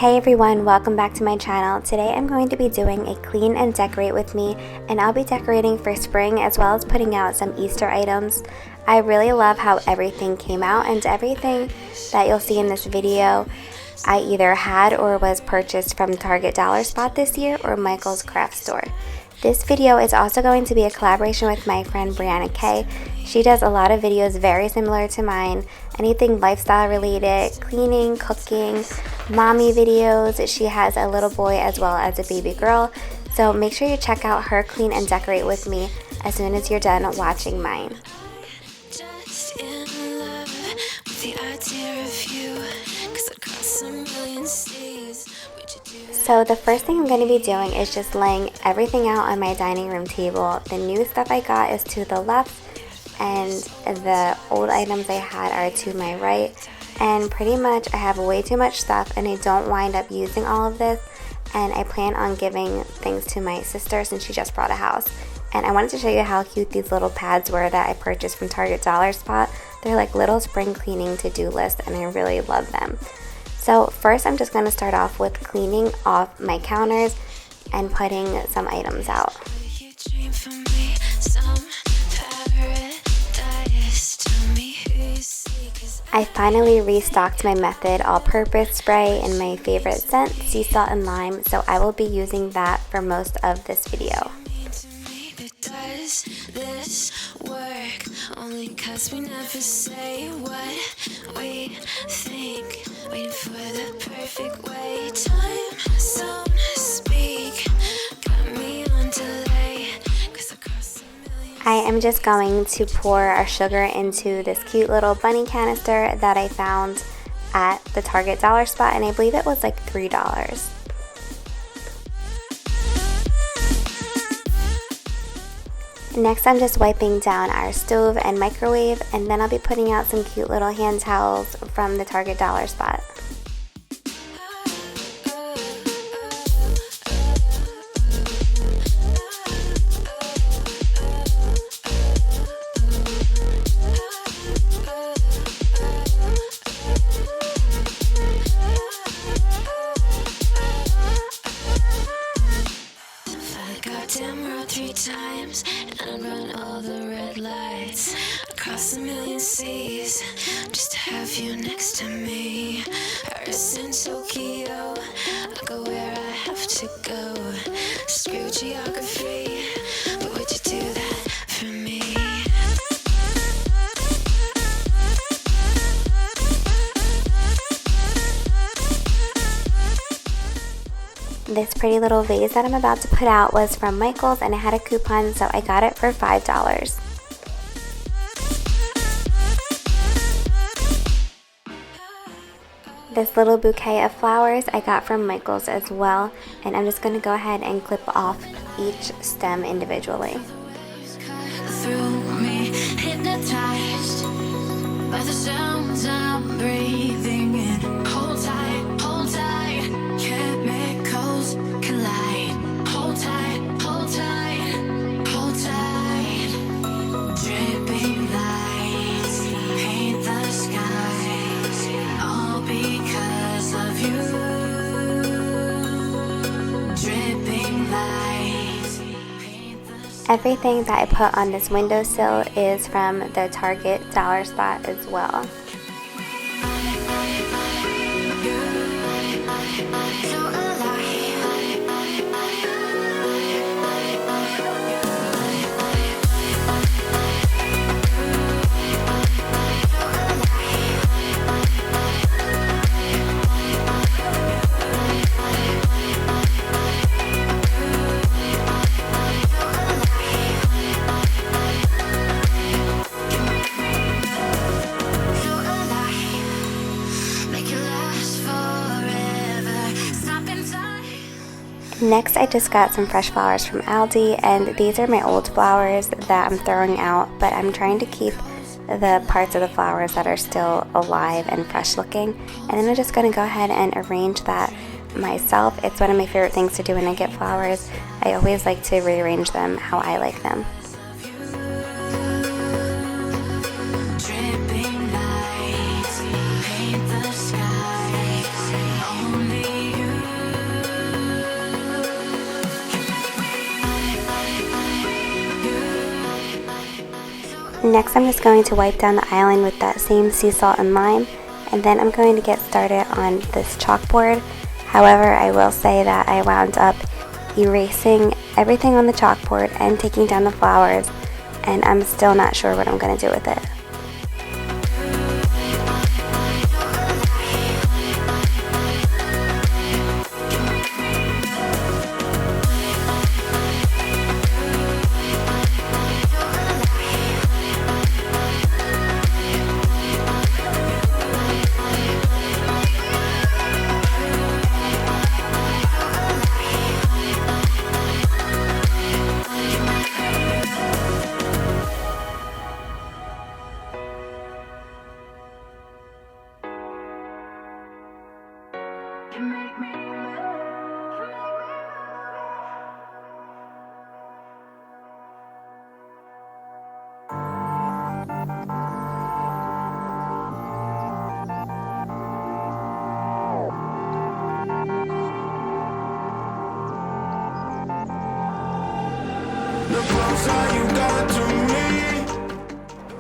Hey everyone, welcome back to my channel. Today I'm going to be doing a clean and decorate with me, and I'll be decorating for spring as well as putting out some Easter items. I really love how everything came out, and everything that you'll see in this video I either had or was purchased from Target Dollar Spot this year or Michael's Craft Store. This video is also going to be a collaboration with my friend Brianna Kay. She does a lot of videos very similar to mine, anything lifestyle related, cleaning, cooking, mommy videos. She has a little boy as well as a baby girl, so make sure you check out her clean and decorate with me as soon as you're done watching mine. Just in love with the idea of you, 'cause across a million seas. So the first thing I'm going to be doing is just laying everything out on my dining room table. The new stuff I got is to the left, and the old items I had are to my right. And pretty much I have way too much stuff, and I don't wind up using all of this. And I plan on giving things to my sister since she just bought a house. And I wanted to show you how cute these little pads were that I purchased from Target Dollar Spot. They're like little spring cleaning to-do lists, and I really love them. So first I'm just going to start off with cleaning off my counters and putting some items out. I finally restocked my Method all-purpose spray in my favorite scent, sea salt and lime, so I will be using that for most of this video. Does this work? Only 'cause we never say what we think. Waiting for the perfect way. Time zone speak. Got me on delay. 'Cause across a million. I am just going to pour our sugar into this cute little bunny canister that I found at the Target Dollar Spot, and I believe it was like $3. Next, I'm just wiping down our stove and microwave, and then I'll be putting out some cute little hand towels from the Target Dollar Spot. Goddamn world 3 times, and I'd run all the red lights across a million seas just to have you next to me. Paris and Tokyo, I go where I have to go. Screw geography, but would you do that for me? This pretty little vase that I'm about to put out was from Michael's, and it had a coupon, so I got it for $5. This little bouquet of flowers I got from Michael's as well, and I'm just going to go ahead and clip off each stem individually. Through me, hypnotized by the sounds I'm breathing in. Hold tight, chemicals collide. Hold tight, hold tight, hold tight. Dripping lights paint the skies, all because of you. Dripping lights paint the skies. Everything that I put on this windowsill is from the Target Dollar Spot as well. Next, I just got some fresh flowers from Aldi, and these are my old flowers that I'm throwing out, but I'm trying to keep the parts of the flowers that are still alive and fresh looking. And then I'm just going to go ahead and arrange that myself. It's one of my favorite things to do when I get flowers. I always like to rearrange them how I like them. Dripping lights paint the skies, only Next, I'm just going to wipe down the island with that same sea salt and lime, and then I'm going to get started on this chalkboard. However, I will say that I wound up erasing everything on the chalkboard and taking down the flowers, and I'm still not sure what I'm going to do with it.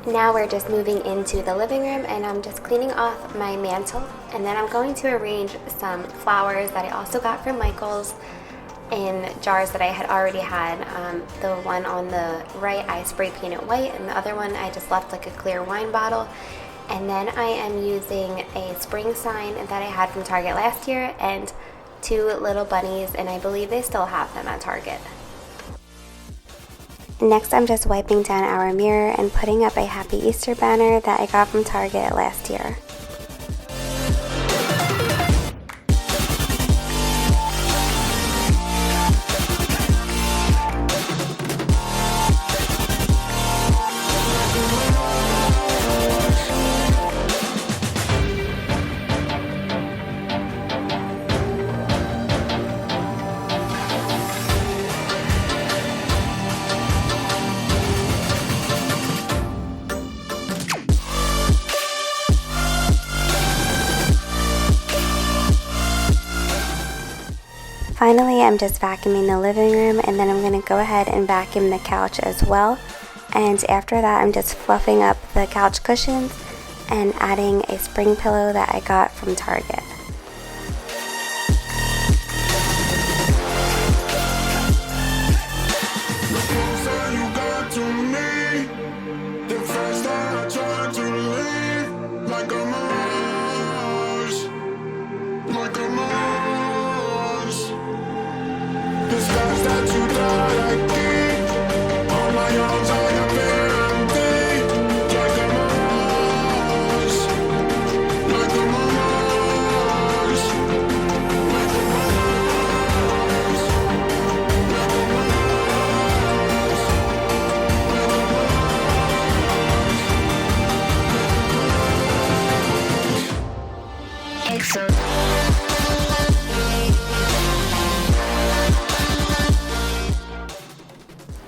Now we're just moving into the living room, and I'm just cleaning off my mantle, and then I'm going to arrange some flowers that I also got from Michael's in jars that I had already had. The one on the right I spray painted white, and the other one I just left like a clear wine bottle. And then I am using a spring sign that I had from Target last year and 2 little bunnies, and I believe they still have them at Target. Next, I'm just wiping down our mirror and putting up a Happy Easter banner that I got from Target last year. Finally, I'm just vacuuming the living room, and then I'm going to go ahead and vacuum the couch as well. And after that, I'm just fluffing up the couch cushions and adding a spring pillow that I got from Target.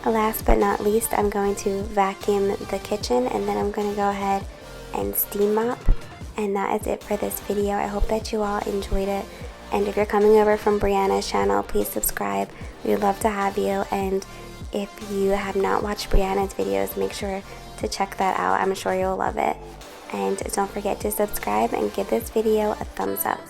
Last but not least, I'm going to vacuum the kitchen, and then I'm going to go ahead and steam mop. And that is it for this video. I hope that you all enjoyed it. And if you're coming over from Brianna's channel, please subscribe. We'd love to have you. And if you have not watched Brianna's videos, make sure to check that out. I'm sure you'll love it. And don't forget to subscribe and give this video a thumbs up.